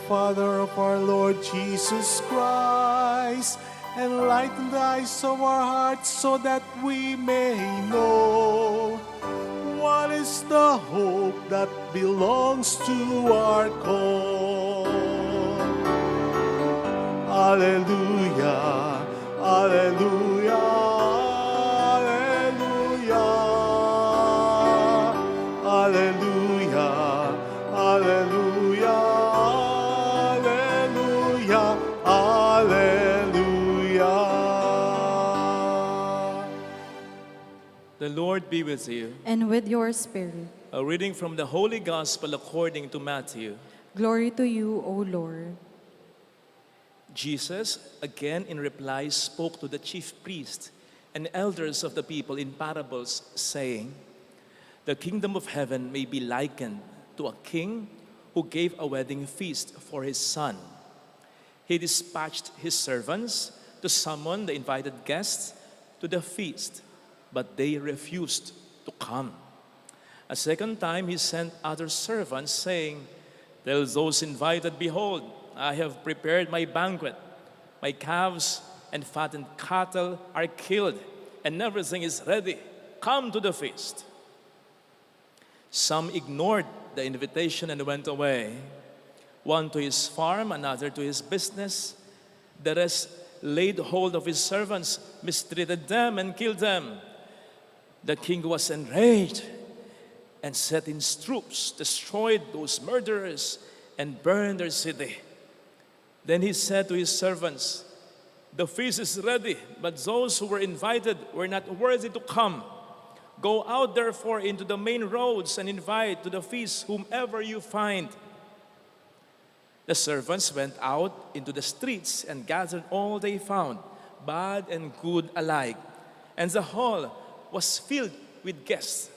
Father of our Lord Jesus Christ, enlighten the eyes of our hearts so that we may know what is the hope that belongs to our call. Alleluia, alleluia, alleluia, alleluia, alleluia, alleluia, alleluia. The Lord be with you. And with your spirit. A reading from the Holy Gospel according to Matthew. Glory to you, O Lord. Jesus, again in reply, spoke to the chief priests and elders of the people in parables, saying, "The kingdom of heaven may be likened to a king who gave a wedding feast for his son. He dispatched his servants to summon the invited guests to the feast, but they refused to come. A second time he sent other servants, saying, 'Tell those invited, behold, I have prepared my banquet. My calves and fattened cattle are killed, and everything is ready. Come to the feast.' Some ignored the invitation and went away, one to his farm, another to his business. The rest laid hold of his servants, mistreated them, and killed them. The king was enraged and set in troops, destroyed those murderers, and burned their city. Then he said to his servants, 'The feast is ready, but those who were invited were not worthy to come. Go out therefore into the main roads and invite to the feast whomever you find.' The servants went out into the streets and gathered all they found, bad and good alike, and the hall was filled with guests.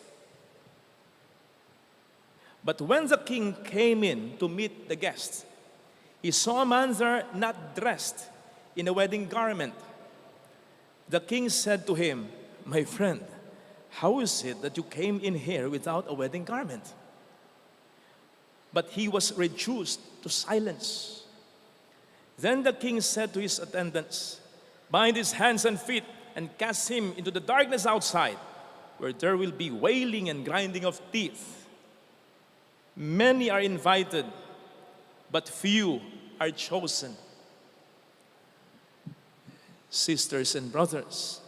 But when the king came in to meet the guests, he saw a man there not dressed in a wedding garment. The king said to him, 'My friend, how is it that you came in here without a wedding garment?' But he was reduced to silence. Then the king said to his attendants, 'Bind his hands and feet and cast him into the darkness outside, where there will be wailing and grinding of teeth. Many are invited, but few are chosen.'" Sisters and brothers,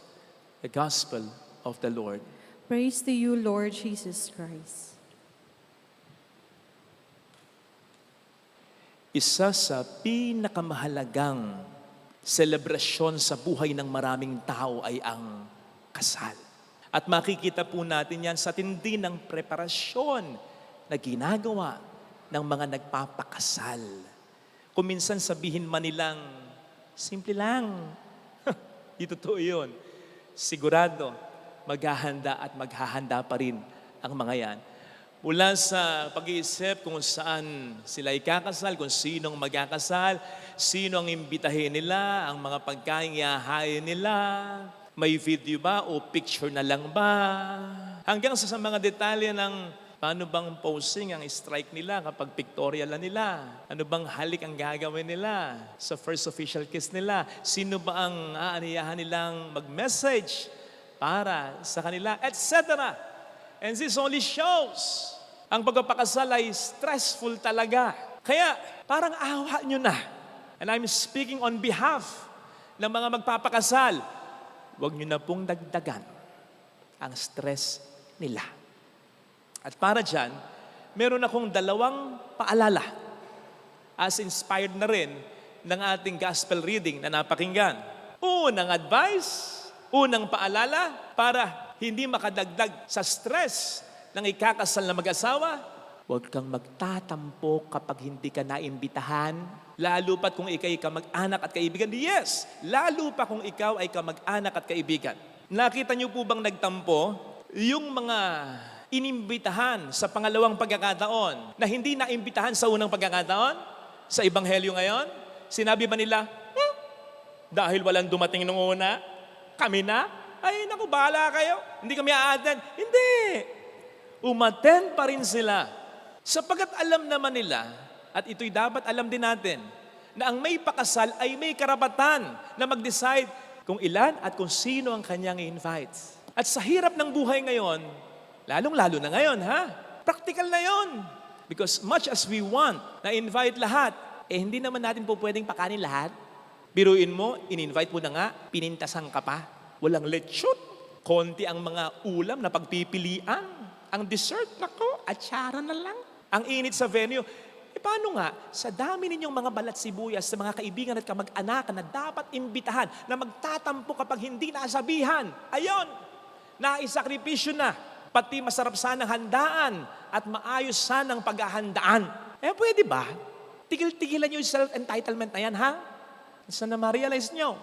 the Gospel of the Lord. Praise to you, Lord Jesus Christ. Isa sa pinakamahalagang selebrasyon sa buhay ng maraming tao ay ang kasal. At makikita po natin yan sa tindi ng preparasyon na ginagawa ng mga nagpapakasal. Kung minsan sabihin man nilang, simple lang. Di totoo yun. Sigurado, maghahanda at maghahanda pa rin ang mga yan. Mula sa pag-iisip kung saan sila ikakasal, kung sinong magkakasal, sino ang imbitahin nila, ang mga pagkain ihahain nila, may video ba o picture na lang ba? Hanggang sa mga detalye ng paano bang posing ang strike nila kapag pictorial na nila? Ano bang halik ang gagawin nila sa first official kiss nila? Sino ba ang aaniyahan nilang mag-message para sa kanila? Etc. And this only shows ang pagpapakasal ay stressful talaga. Kaya parang awa nyo na. And I'm speaking on behalf ng mga magpapakasal. Huwag nyo na pong dagdagan ang stress nila. At para dyan, meron akong dalawang paalala as inspired na rin ng ating gospel reading na napakinggan. Unang advice, unang paalala para hindi makadagdag sa stress ng ikakasal na mag-asawa. Huwag kang magtatampo kapag hindi ka naimbitahan. Lalo pat kung ikay kamag-anak at kaibigan. Yes, lalo pa kung ikaw ay kamag-anak at kaibigan. Nakita niyo po bang nagtampo yung mga inimbitahan sa pangalawang pagkakataon na hindi naimbitahan sa unang pagkakataon? Sa Ebanghelyo ngayon, sinabi ba nila, dahil walang dumating nung una, kami na? Ay, naku, bahala kayo. Hindi kami a-attend. Hindi. Umattend pa rin sila. Sapagkat alam naman nila At ito'y dapat alam din natin na ang may pakasal ay may karapatan na mag-decide kung ilan at kung sino ang kanyang i-invite. At sa hirap ng buhay ngayon, lalong-lalo na ngayon, practical na yon. Because much as we want na invite lahat, hindi naman natin po pwedeng pakanin lahat. Biruin mo, in-invite mo na nga, pinintasan ka pa. Walang lechon. Konti ang mga ulam na pagpipilian. Ang dessert, nako, atsara na lang. Ang init sa venue. Paano nga, sa dami ninyong mga balat sibuyas sa mga kaibigan at kamag-anakan na dapat imbitahan, na magtatampo kapag hindi nasabihan. Ayon, naisakripisyo na. Pati masarap sanang handaan at maayos sanang paghahandaan. Pwede ba? Tigil-tigilan nyo yung self-entitlement na yan, Sana ma-realize nyo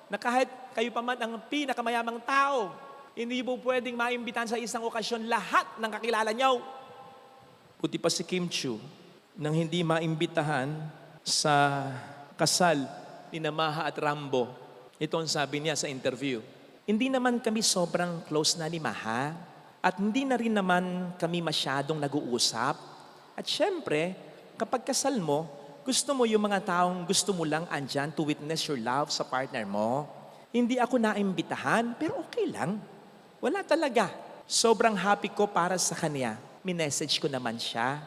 na kahit kayo pa man ang pinakamayamang tao, hindi po pwedeng maimbitahan sa isang okasyon lahat ng kakilala nyo. Puti pa si Kim Chiu, nang hindi maimbitahan sa kasal ni Maha at Rambo. Ito ang sabi niya sa interview. Hindi naman kami sobrang close na ni Maha at hindi na rin naman kami masyadong nag-uusap. At syempre, kapag kasal mo, gusto mo yung mga taong gusto mo lang andyan to witness your love sa partner mo. Hindi ako naimbitahan, pero okay lang. Wala talaga. Sobrang happy ko para sa kanya. Minessage ko naman siya.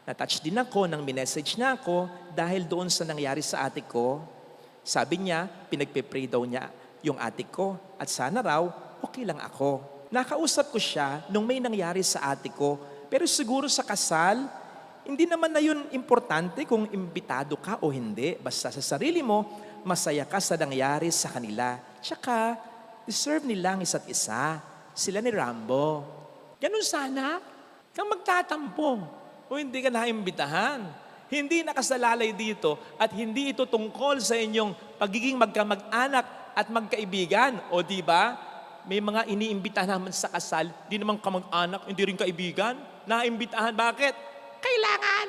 Natouch din ako nang minessage na ako dahil doon sa nangyari sa ate ko. Sabi niya, pinagpe-pray daw niya yung ate ko at sana raw okay lang ako. Nakausap ko siya nung may nangyari sa ate ko, pero siguro sa kasal, hindi naman na yun importante kung imbitado ka o hindi. Basta sa sarili mo, masaya ka sa nangyari sa kanila. Tsaka, deserve nilang isa't isa. Sila ni Rambo. Ganun sana, kang magtatampo. O hindi ka naimbitahan. Hindi nakasalalay dito at hindi ito tungkol sa inyong pagiging magkamag-anak at magkaibigan. O di ba? May mga iniimbitahan naman sa kasal, di naman kamag-anak, hindi rin kaibigan. Naimbitahan, bakit? Kailangan.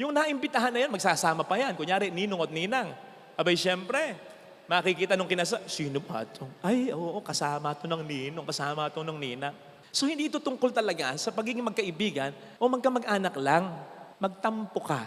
Yung naimbitahan na yan, magsasama pa yan. Kunyari, ninong at ninang. Abay, syempre, makikita nung kinasa, sino ba ito? Ay, oo, kasama ito ng ninong, kasama ito ng ninang. So hindi ito tungkol talaga sa pagiging magkaibigan o magkamag-anak lang. Magtampo ka.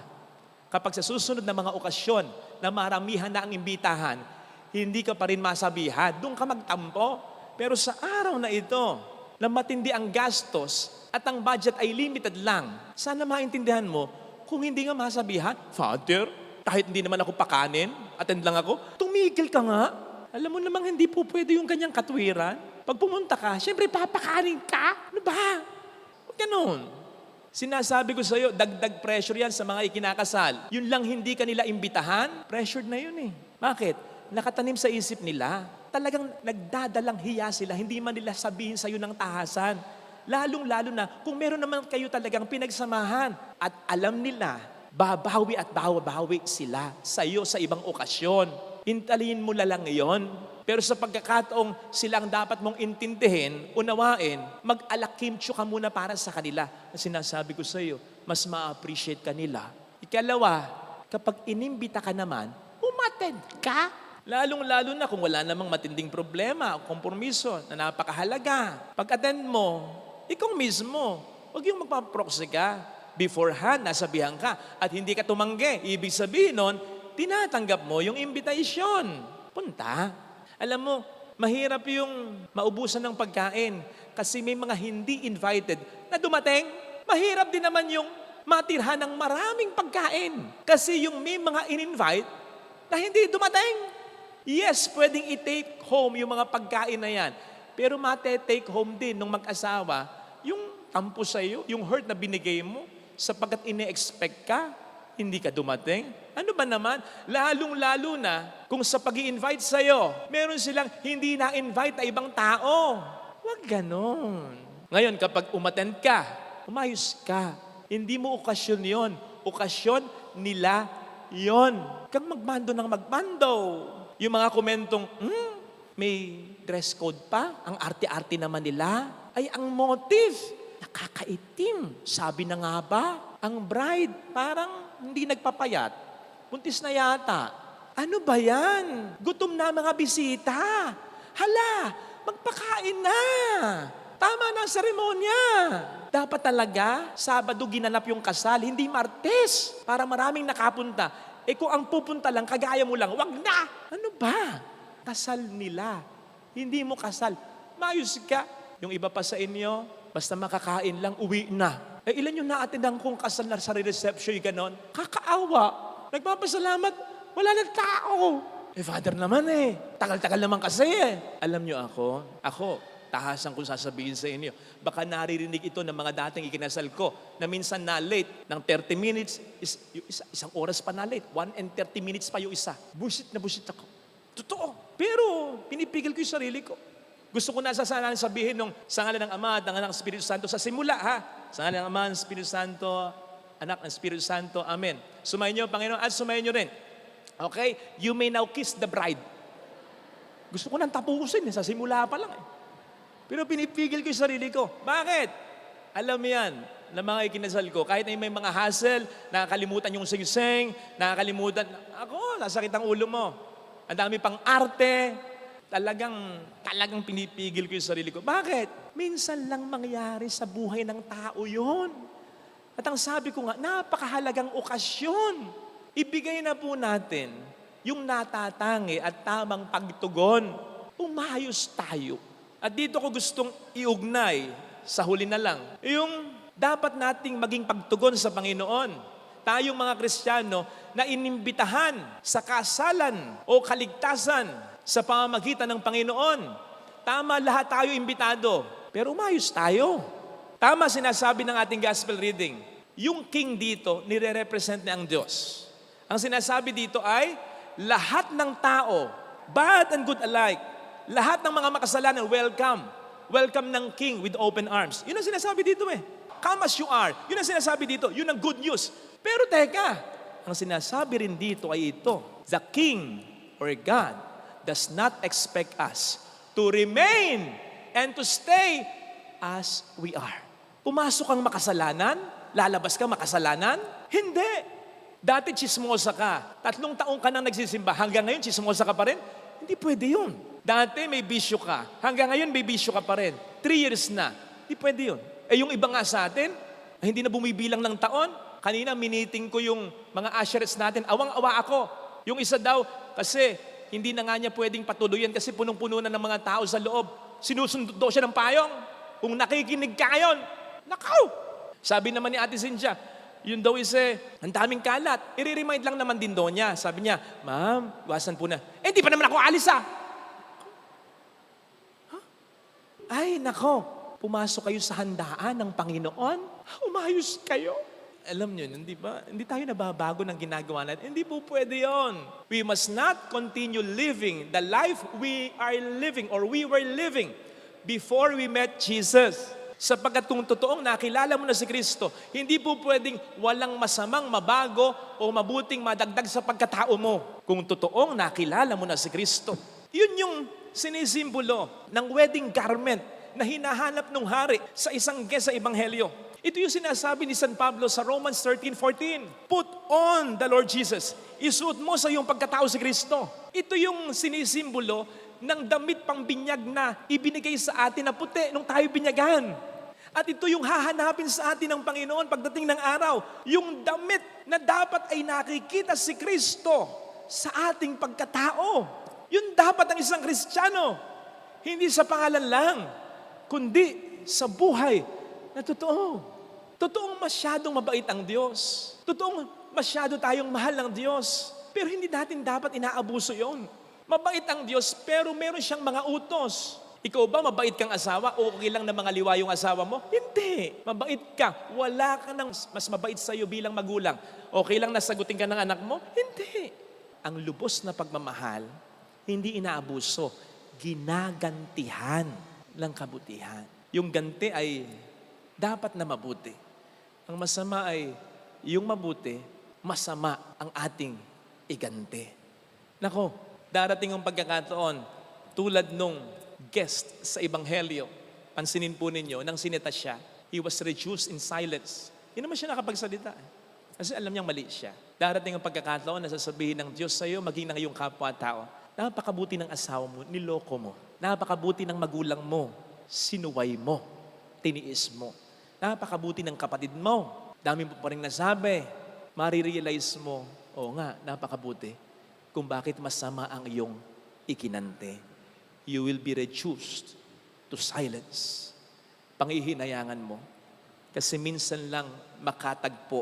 Kapag sa susunod na mga okasyon na maramihan na ang imbitahan, hindi ka pa rin masabihan, doon ka magtampo. Pero sa araw na ito, na matindi ang gastos at ang budget ay limited lang, sana maintindihan mo, kung hindi nga masabihan, Father, kahit hindi naman ako pakanin, attend lang ako, tumigil ka nga. Alam mo namang hindi po pwede yung kanyang katwiran. Pag pumunta ka, syempre papakanin ka. Ano ba? Ganon. Sinasabi ko sa iyo, dagdag pressure yan sa mga ikinakasal. Yun lang hindi kanila imbitahan, pressured na yun eh. Bakit? Nakatanim sa isip nila. Talagang nagdadalang hiya sila, hindi man nila sabihin sa iyo ng tahasan. Lalong-lalo na kung meron naman kayo talagang pinagsamahan at alam nila, babawi at bawi sila sa iyo sa ibang okasyon. Intalin mo lang ngayon. Pero sa pagkakataong silang dapat mong intindihin, unawain, mag-alakimcho ka muna para sa kanila. Na sinasabi ko sa iyo, mas ma-appreciate ka nila. Ikalawa, kapag inimbita ka naman, umattend ka. Lalong-lalo na kung wala namang matinding problema o kompromiso na napakahalaga. Pag-attend mo, ikaw mismo, huwag yung magpaproxy ka. Beforehand, nasabihan ka at hindi ka tumanggi. Ibig sabihin nun, tinatanggap mo yung invitation. Punta. Alam mo, mahirap yung maubusan ng pagkain kasi may mga hindi invited na dumating. Mahirap din naman yung matirhan ng maraming pagkain kasi yung may mga in-invite na hindi dumating. Yes, pwedeng i-take home yung mga pagkain na yan. Pero mate-take home din ng mag-asawa yung tampo sa iyo, yung hurt na binigay mo sapagkat ine-expect ka, hindi ka dumating. Ano ba naman? Lalong-lalo na kung sa pag-i-invite sa'yo, meron silang hindi na-invite na ibang tao. Huwag ganon. Ngayon, kapag umattend ka, umayos ka. Hindi mo okasyon yon. Okasyon nila yon. Kang magmando ng magmando. Yung mga komentong, may dress code pa, ang arte-arte naman nila, ay ang motive, nakakaitim. Sabi na nga ba, ang bride parang hindi nagpapayat. Buntis na yata. Ano ba yan? Gutom na mga bisita. Hala, magpakain na. Tama na ang seremonya. Dapat talaga, Sabado ginanap yung kasal, hindi Martes, para maraming nakapunta. Kung ang pupunta lang, kagaya mo lang, wag na! Ano ba? Kasal nila. Hindi mo kasal. Mayos ka. Yung iba pa sa inyo, basta makakain lang, uwi na. Ilan yung na-attendan kong kasal na sa reception, ganon? Kakaawa. Nagpapasalamat, wala na tao. Father naman tagal-tagal naman kasi Alam nyo ako, tahasan kong sasabihin sa inyo. Baka naririnig ito ng mga dating ikinasal ko na minsan na late ng 30 minutes, isang oras pa na late. 1 and 30 minutes pa yung isa. Busit na busit ako. Totoo. Pero pinipigil ko yung sarili ko. Gusto ko na sana sabihin nung sa ngalan ng Ama at ng Anak ng Espiritu Santo sa simula Sa ngalan ng Ama ng Espiritu Santo, Anak ng Espiritu Santo. Amen. Sumayin niyo, Panginoon, at sumayin niyo rin. Okay? You may now kiss the bride. Gusto ko nang tapusin sa simula pa lang Pero pinipigil ko yung sarili ko. Bakit? Alam mo yan, na mga ikinasal ko, kahit na may mga hassle, nakakalimutan yung sing-sing, nakakalimutan, ako, nasakit ang ulo mo. Ang dami pang arte, talagang pinipigil ko yung sarili ko. Bakit? Minsan lang mangyari sa buhay ng tao yon. At ang sabi ko nga, napakahalagang okasyon. Ibigay na po natin yung natatangi at tamang pagtugon. Umayos tayo. At dito ko gustong iugnay sa huli na lang, yung dapat nating maging pagtugon sa Panginoon. Tayong mga Kristiyano na inimbitahan sa kasalan o kaligtasan sa pamamagitan ng Panginoon. Tama, lahat tayo imbitado, pero umayos tayo. Tama sinasabi ng ating gospel reading, yung king dito, nire-represent niya ang Diyos. Ang sinasabi dito ay, lahat ng tao, bad and good alike, lahat ng mga makasalanan, welcome. Welcome ng King with open arms. Yun ang sinasabi dito Come as you are. Yun ang sinasabi dito. Yun ang good news. Pero teka, ang sinasabi rin dito ay ito. The King or God does not expect us to remain and to stay as we are. Pumasok kang makasalanan, lalabas ka makasalanan? Hindi. Dati chismosa ka. 3 taong ka nang nagsisimba. Hanggang ngayon, chismosa ka pa rin? Hindi pwede yun. Dati may bisyo ka. Hanggang ngayon may bisyo ka pa rin. 3 years na. Hindi pwede yun. Yung iba nga sa atin, hindi na bumibilang ng taon. Kanina miniting ko yung mga ushers natin. Awang-awa ako. Yung isa daw, kasi hindi na nga niya pwedeng patuloyan kasi punong-puno na ng mga tao sa loob. Sinusundo daw siya ng payong. Kung nakikinig ka yun, nakaw! Sabi naman ni Ate Cynthia, yun daw ang daming kalat. I-remind lang naman din daw niya. Sabi niya, Ma'am, iwasan po na. Di pa naman ako alis Ay, nako, pumasok kayo sa handaan ng Panginoon. Umayos kayo. Alam niyo, hindi ba? Hindi tayo nababago ng ginagawa natin. Hindi po pwede yon. We must not continue living the life we are living or we were living before we met Jesus. Sapagkat kung totoong nakilala mo na si Kristo, hindi po pwedeng walang masamang mabago o mabuting madagdag sa pagkatao mo. Kung totoong nakilala mo na si Kristo. Yun yung sinisimbolo ng wedding garment na hinahanap ng hari sa isang guest sa Ebanghelyo. Ito yung sinasabi ni San Pablo sa Romans 13:14. Put on the Lord Jesus. Isuot mo sa iyong pagkatao si Kristo. Ito yung sinisimbolo ng damit pangbinyag na ibinigay sa atin na puti nung tayo binyagan. At ito yung hahanapin sa atin ng Panginoon pagdating ng araw. Yung damit na dapat ay nakikita si Kristo sa ating pagkatao. Yun dapat ang isang Kristiyano. Hindi sa pangalan lang, kundi sa buhay na totoo. Totoong masyadong mabait ang Diyos. Totoong masyado tayong mahal ng Diyos. Pero hindi natin dapat inaabuso yon. Mabait ang Diyos, pero meron siyang mga utos. Ikaw ba mabait kang asawa o okay lang na mga liwa yung asawa mo? Hindi. Mabait ka. Wala ka nang mas mabait sa'yo bilang magulang. Okay lang na sagutin ka ng anak mo? Hindi. Ang lubos na pagmamahal, hindi inaabuso. Ginagantihan ng kabutihan. Yung ganti ay dapat na mabuti. Ang masama ay yung mabuti, masama ang ating iganti. Nako, darating ang pagkakataon, tulad nung guest sa Ebanghelyo, pansinin po ninyo, nang sinita siya, he was reduced in silence. Hindi naman siya nakapagsalita. Kasi alam niyang mali siya. Darating ang pagkakataon na sasabihin ng Diyos sa iyo, maging ng iyong kapwa-tao, napakabuti ng asawa mo, niloko mo. Napakabuti ng magulang mo, sinuway mo, tiniis mo. Napakabuti ng kapatid mo. Dami mo pa rin nasabi. Marirealize mo, oo nga, napakabuti kung bakit masama ang iyong ikinante. You will be reduced to silence. Pangihinayangan mo. Kasi minsan lang makatagpo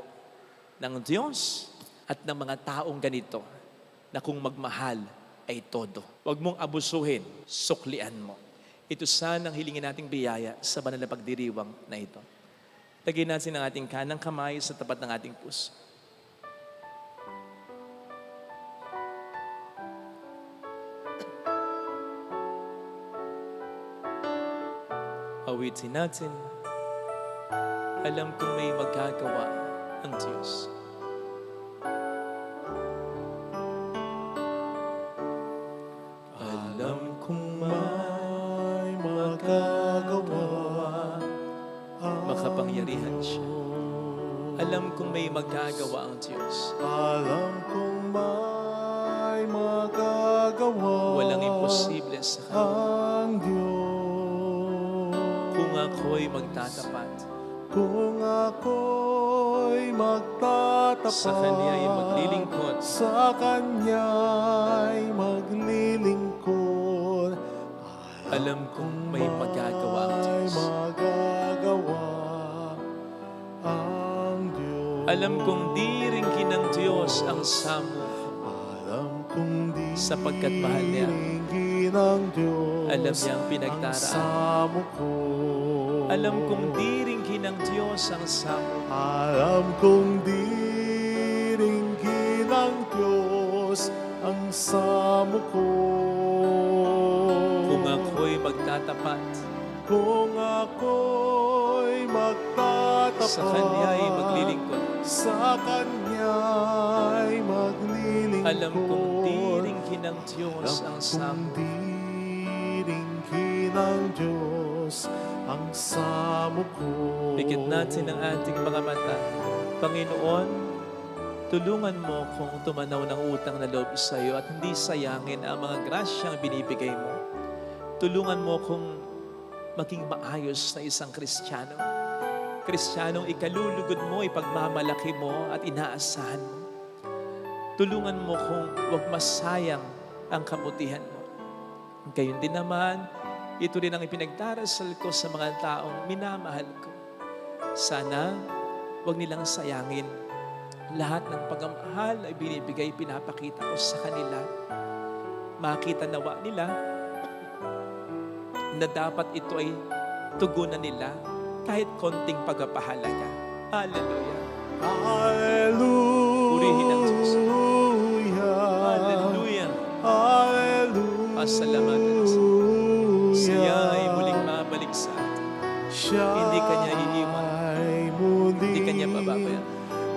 ng Diyos at ng mga taong ganito na kung magmahal ay todo. Huwag mong abusuhin, suklian mo. Ito sanang hilingin nating biyaya sa banal na pagdiriwang na ito. Lagyan natin ang ating kanang kamay sa tapat ng ating puso. Awitin natin. Alam kong may magagawa ang Diyos. Alam kong may magagawa, makapangyarihan siya. Alam kong may magagawa ang Diyos. Alam kong may magagawa Walang imposible sa Kanya. ang Diyos. Kung ako'y magtatapat, Kung ako'y magtatapat sa Kanya'y maglilingkod, sa Kanya'y maglilingkod, alam kong may magagawa ang Diyos. magagawa ang Diyos. Alam kong di ringkin ng Diyos ang samo, Alam kong di sapagkat mahal niya. ringgin ang Diyos Alam niya ang ang pinagdaraan. samo ko. Alam kong di ringkin ng Diyos ang samo, Alam kong di ringgin ang Diyos ang samo ko. kung ako'y magtatapat, Kung ako'y magtatapat sa Kanya'y maglilingkod. sa Kanya'y maglilingkod. Alam kong di ringkin ng Diyos ang Alam kong samo, di ringgin ang Diyos ang samo ko. Pikit natin ang ating mga mata. Panginoon, tulungan mo kung tumanaw ng utang na loob sa iyo at hindi sayangin ang mga grasyang binibigay mo. Tulungan mo kung maging maayos na isang Kristiyano. Kristiyanong ikalulugod mo, ipagmamalaki mo at inaasahan mo. Tulungan mo kung huwag masayang ang kabutihan mo. Gayon din naman, ito rin ang ipinagdarasal ko sa mga taong minamahal ko. Sana huwag nilang sayangin lahat ng pagmamahal na binibigay, pinapakita ko sa kanila. Makita nawa nila na dapat ito ay tugunan nila kahit konting pagpapahalaga. Hallelujah. Hallelujah. Purihin ang Diyos. Hallelujah. Hallelujah. Pasalamatan sa siya ay muling mabalik sa atin. Hindi kanya iiwan. Hindi kanya pababayaan.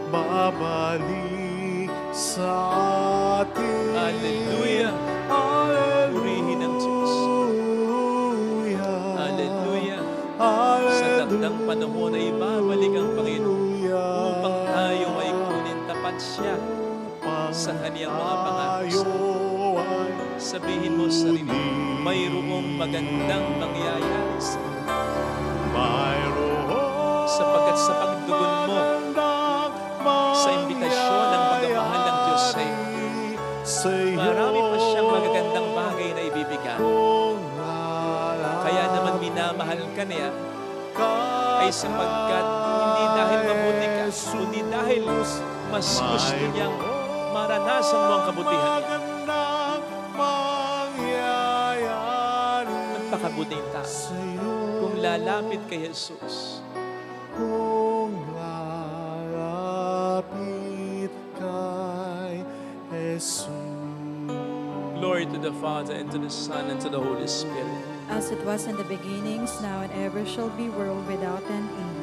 Babalik sa atin. Hallelujah. Purihin ang Diyos. Hallelujah. Sa takdang panahon ay babalik ang Panginoon upang tayo ay kunin tapat siya sa kaniyang mga pangako. Sabihin mo sa sarili, mayroong magandang mangyayari sa iyo. Sapagkat sa pagdugon mo, sa imbitasyon ng pagmamahal ng Diyos sa iyo, marami pa siyang magagandang bagay na ibibigay. Kaya naman minamahal ka niya, ay sapagkat hindi dahil mabuti ka, kundi dahil mas gusto niyang maranasan mo ang kabutihan niya. Magpakabuting tao kung lalapit kay Jesus. Kung lalapit kay Jesus. Glory to the Father, and to the Son, and to the Holy Spirit. As it was in the beginnings, now and ever shall be, world without end. Amen.